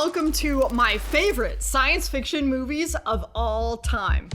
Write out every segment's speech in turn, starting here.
welcome to my favorite science fiction movies of all time.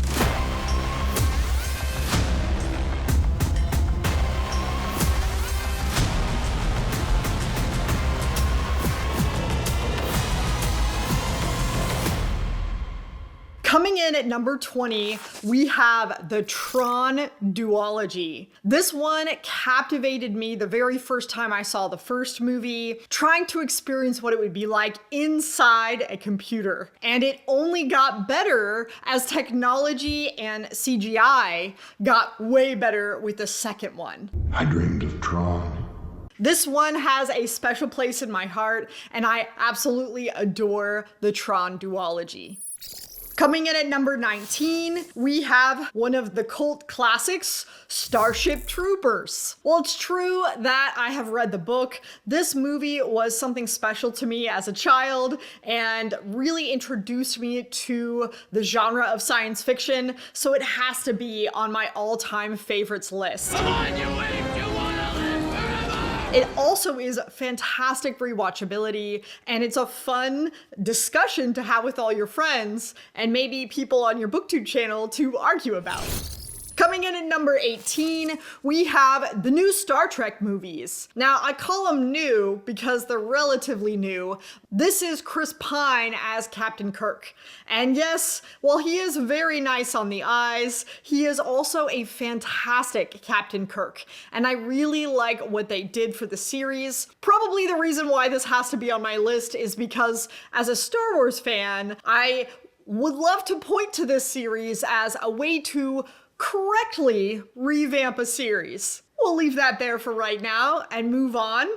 Coming in at number 20, we have the Tron duology. This one captivated me the very first time I saw the first movie, trying to experience what it would be like inside a computer. And it only got better as technology and CGI got way better with the second one. I dreamed of Tron. This one has a special place in my heart, and I absolutely adore the Tron duology. Coming in at number 19, we have one of the cult classics, Starship Troopers. Well, it's true that I have read the book. This movie was something special to me as a child and really introduced me to the genre of science fiction, so it has to be on my all-time favorites list. Come on, you idiot! You wanna live forever! It also is fantastic rewatchability, and it's a fun discussion to have with all your friends and maybe people on your BookTube channel to argue about. Coming in at number 18, we have the new Star Trek movies. Now, I call them new because they're relatively new. This is Chris Pine as Captain Kirk. And yes, while he is very nice on the eyes, he is also a fantastic Captain Kirk. And I really like what they did for the series. Probably the reason why this has to be on my list is because as a Star Wars fan, I would love to point to this series as a way to correctly revamp a series. We'll leave that there for right now and move on.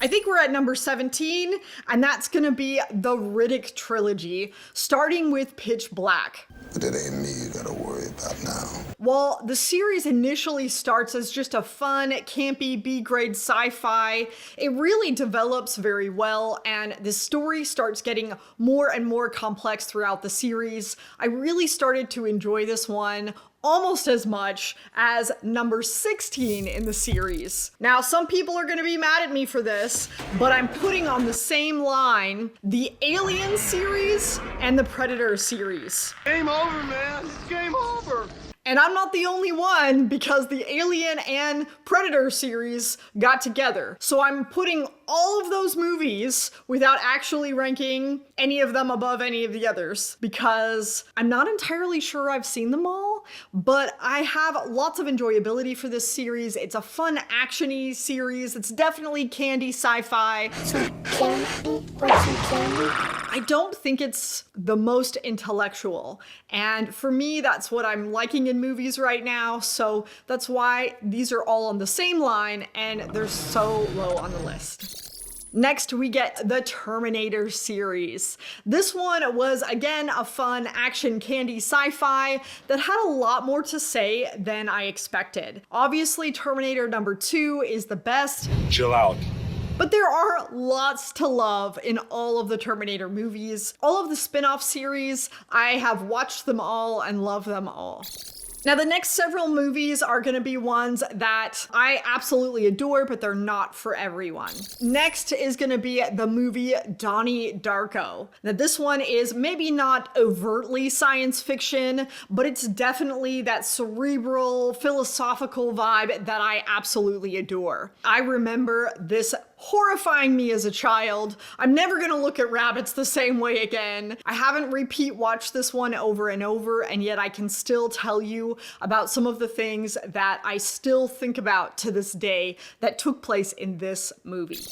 I think we're at number 17, and that's gonna be the Riddick trilogy, starting with Pitch Black. But it ain't me you gotta worry about now. While the series initially starts as just a fun, campy, B-grade sci-fi, it really develops very well, and the story starts getting more and more complex throughout the series. I really started to enjoy this one almost as much as number 16 in the series. Now, some people are gonna be mad at me for this, but I'm putting on the same line the Alien series and the Predator series. Game over, man. Game over. And I'm not the only one, because the Alien and Predator series got together. So I'm putting all of those movies without actually ranking any of them above any of the others, because I'm not entirely sure I've seen them all, but I have lots of enjoyability for this series. It's a fun, action-y series. It's definitely candy sci-fi. I don't think it's the most intellectual, and for me, that's what I'm liking in movies right now, so that's why these are all on the same line and they're so low on the list. Next, we get the Terminator series. This one was, again, a fun action candy sci-fi that had a lot more to say than I expected. Obviously, Terminator number 2 is the best. Chill out. But there are lots to love in all of the Terminator movies. All of the spin-off series, I have watched them all and love them all. Now, the next several movies are gonna be ones that I absolutely adore, but they're not for everyone. Next is gonna be the movie Donnie Darko. Now, this one is maybe not overtly science fiction, but it's definitely that cerebral, philosophical vibe that I absolutely adore. I remember this horrifying me as a child. I'm never gonna look at rabbits the same way again. I haven't repeat watched this one over and over, and yet I can still tell you about some of the things that I still think about to this day that took place in this movie.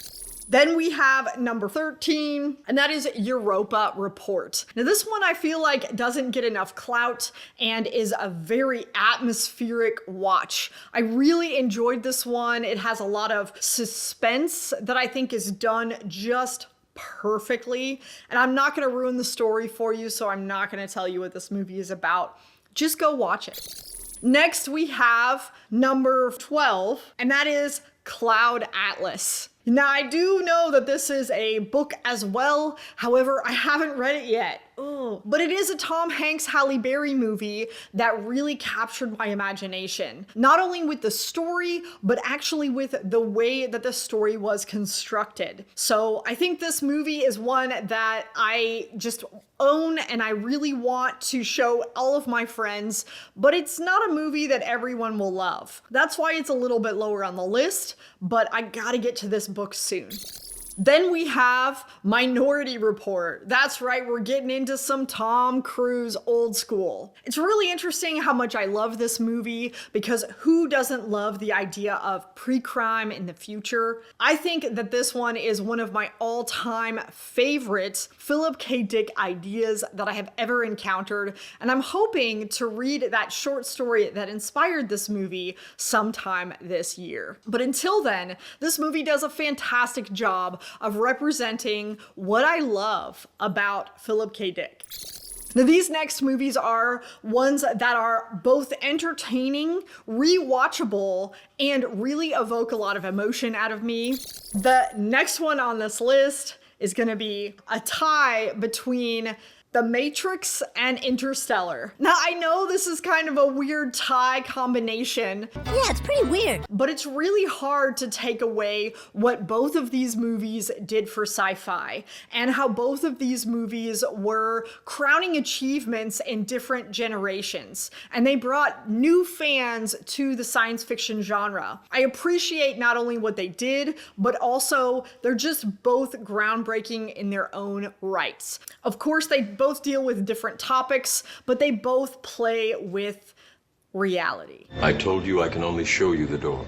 Then we have number 13, and that is Europa Report. Now, this one I feel like doesn't get enough clout and is a very atmospheric watch. I really enjoyed this one. It has a lot of suspense that I think is done just perfectly. And I'm not gonna ruin the story for you, so I'm not gonna tell you what this movie is about. Just go watch it. Next, we have number 12, and that is Cloud Atlas. Now, I do know that this is a book as well. However, I haven't read it yet. Ugh. But it is a Tom Hanks Halle Berry movie that really captured my imagination. Not only with the story, but actually with the way that the story was constructed. So I think this movie is one that I just own and I really want to show all of my friends, but it's not a movie that everyone will love. That's why it's a little bit lower on the list, but I gotta get to this book soon. Then we have Minority Report. That's right, we're getting into some Tom Cruise old school. It's really interesting how much I love this movie because who doesn't love the idea of pre-crime in the future? I think that this one is one of my all-time favorite Philip K. Dick ideas that I have ever encountered, and I'm hoping to read that short story that inspired this movie sometime this year. But until then, this movie does a fantastic job of representing what I love about Philip K. Dick. Now, these next movies are ones that are both entertaining, rewatchable, and really evoke a lot of emotion out of me. The next one on this list is going to be a tie between The Matrix and Interstellar. Now, I know this is kind of a weird tie combination. Yeah, it's pretty weird. But it's really hard to take away what both of these movies did for sci-fi and how both of these movies were crowning achievements in different generations. And they brought new fans to the science fiction genre. I appreciate not only what they did, but also they're just both groundbreaking in their own rights. Of course, they both deal with different topics, but they both play with reality. I told you I can only show you the door.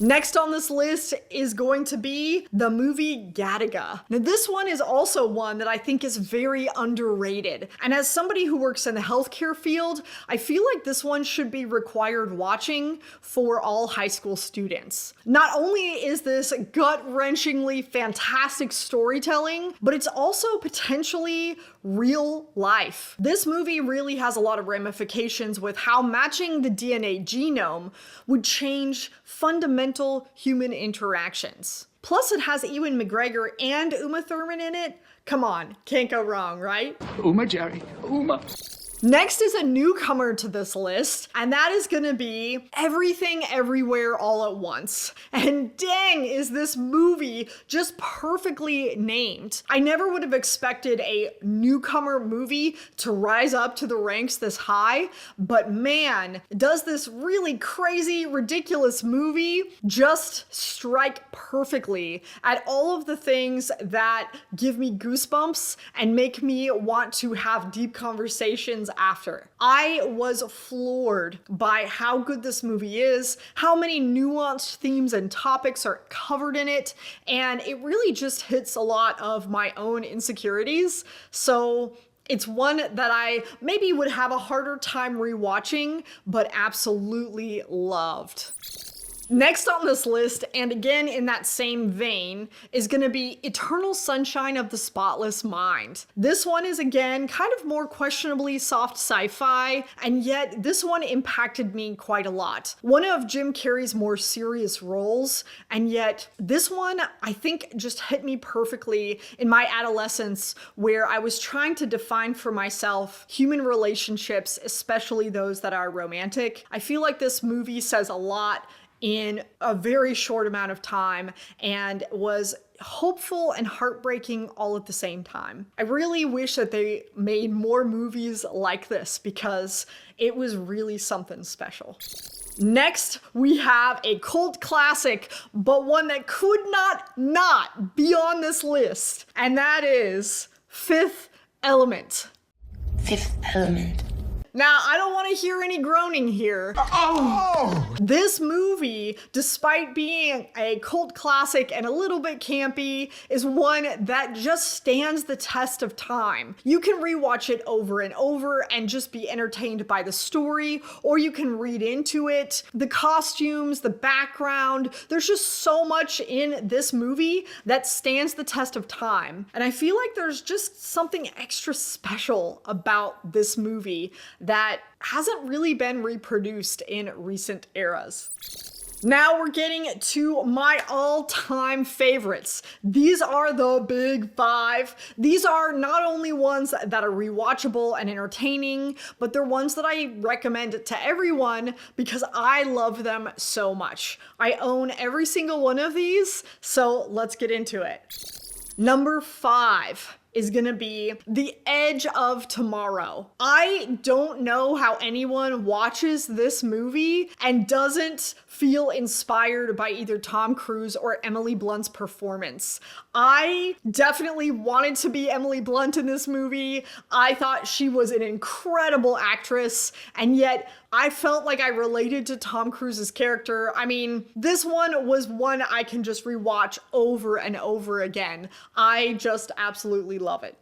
Next on this list is going to be the movie Gattaca. Now, this one is also one that I think is very underrated. And as somebody who works in the healthcare field, I feel like this one should be required watching for all high school students. Not only is this gut-wrenchingly fantastic storytelling, but it's also potentially real life. This movie really has a lot of ramifications with how matching the DNA genome would change fundamental human interactions. Plus, it has Ewan McGregor and Uma Thurman in it. Come on, can't go wrong, right? Uma, Jerry. Uma. Next is a newcomer to this list, and that is gonna be Everything Everywhere All at Once. And dang, is this movie just perfectly named. I never would have expected a newcomer movie to rise up to the ranks this high, but man, does this really crazy, ridiculous movie just strike perfectly at all of the things that give me goosebumps and make me want to have deep conversations after. I was floored by how good this movie is, how many nuanced themes and topics are covered in it, and it really just hits a lot of my own insecurities. So it's one that I maybe would have a harder time rewatching, but absolutely loved. Next on this list, and again in that same vein, is going to be Eternal Sunshine of the Spotless Mind. This one is again kind of more questionably soft sci-fi, and yet this one impacted me quite a lot. One of Jim Carrey's more serious roles, and yet this one I think just hit me perfectly in my adolescence where I was trying to define for myself human relationships, especially those that are romantic. I feel like this movie says a lot in a very short amount of time and was hopeful and heartbreaking all at the same time. I really wish that they made more movies like this because it was really something special. Next, we have a cult classic, but one that could not be on this list, and that is Fifth Element. Fifth Element. Now, I don't want to hear any groaning here. This movie, despite being a cult classic and a little bit campy, is one that just stands the test of time. You can rewatch it over and over and just be entertained by the story, or you can read into it. The costumes, the background, there's just so much in this movie that stands the test of time. And I feel like there's just something extra special about this movie that hasn't really been reproduced in recent eras. Now we're getting to my all-time favorites. These are the big five. These are not only ones that are rewatchable and entertaining, but they're ones that I recommend to everyone because I love them so much. I own every single one of these, so let's get into it. Number 5 is gonna be The Edge of Tomorrow. I don't know how anyone watches this movie and doesn't feel inspired by either Tom Cruise or Emily Blunt's performance. I definitely wanted to be Emily Blunt in this movie. I thought she was an incredible actress, and yet I felt like I related to Tom Cruise's character. I mean, this one was one I can just rewatch over and over again. I just absolutely love it.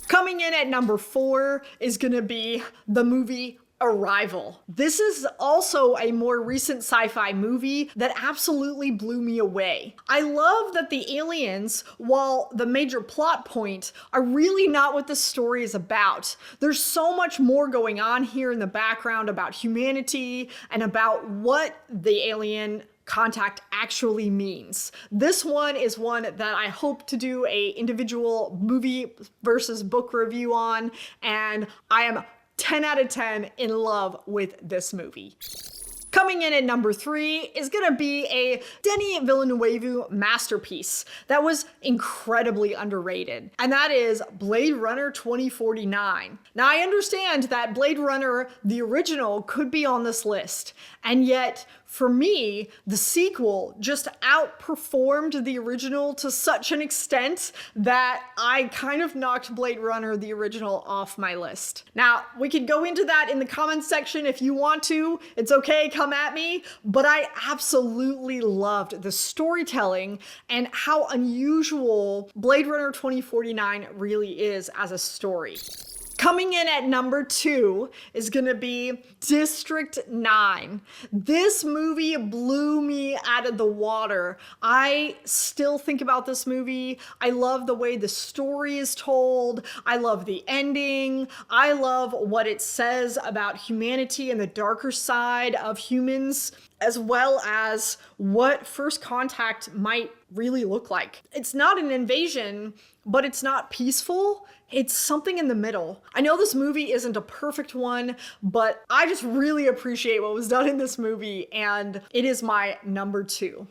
Coming in at number 4 is gonna be the movie Arrival. This is also a more recent sci-fi movie that absolutely blew me away. I love that the aliens, while the major plot point, are really not what the story is about. There's so much more going on here in the background about humanity and about what the alien contact actually means. This one is one that I hope to do a individual movie versus book review on, and I am 10 out of 10 in love with this movie. Coming in at number 3 is gonna be a Denis Villeneuve masterpiece that was incredibly underrated, and that is Blade Runner 2049. Now I understand that Blade Runner, the original, could be on this list, and yet for me, the sequel just outperformed the original to such an extent that I kind of knocked Blade Runner, the original, off my list. Now, we could go into that in the comments section if you want to. It's okay, come at me. But I absolutely loved the storytelling and how unusual Blade Runner 2049 really is as a story. Coming in at number 2 is gonna be District 9. This movie blew me out of the water. I still think about this movie. I love the way the story is told. I love the ending. I love what it says about humanity and the darker side of humans, as well as what first contact might really look like. It's not an invasion, but it's not peaceful. It's something in the middle. I know this movie isn't a perfect one, but I just really appreciate what was done in this movie, and it is my number 2.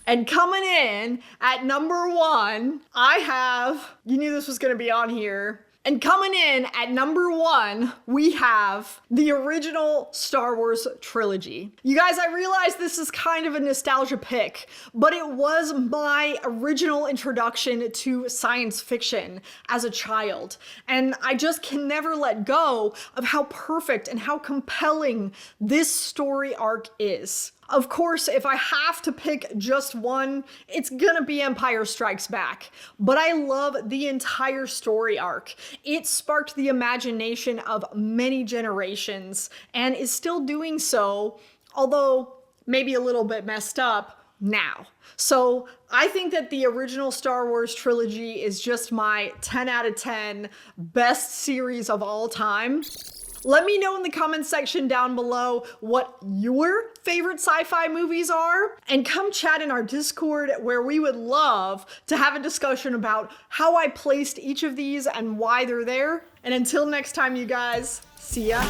And coming in at number 1, I have, you knew this was gonna be on here, and coming in at number 1, we have the original Star Wars trilogy. You guys, I realize this is kind of a nostalgia pick, but it was my original introduction to science fiction as a child. And I just can never let go of how perfect and how compelling this story arc is. Of course, if I have to pick just one, it's gonna be Empire Strikes Back. But I love the entire story arc. It sparked the imagination of many generations and is still doing so, although maybe a little bit messed up now. So I think that the original Star Wars trilogy is just my 10 out of 10 best series of all time. Let me know in the comments section down below what your favorite sci-fi movies are, and come chat in our Discord where we would love to have a discussion about how I placed each of these and why they're there. And until next time, you guys, see ya.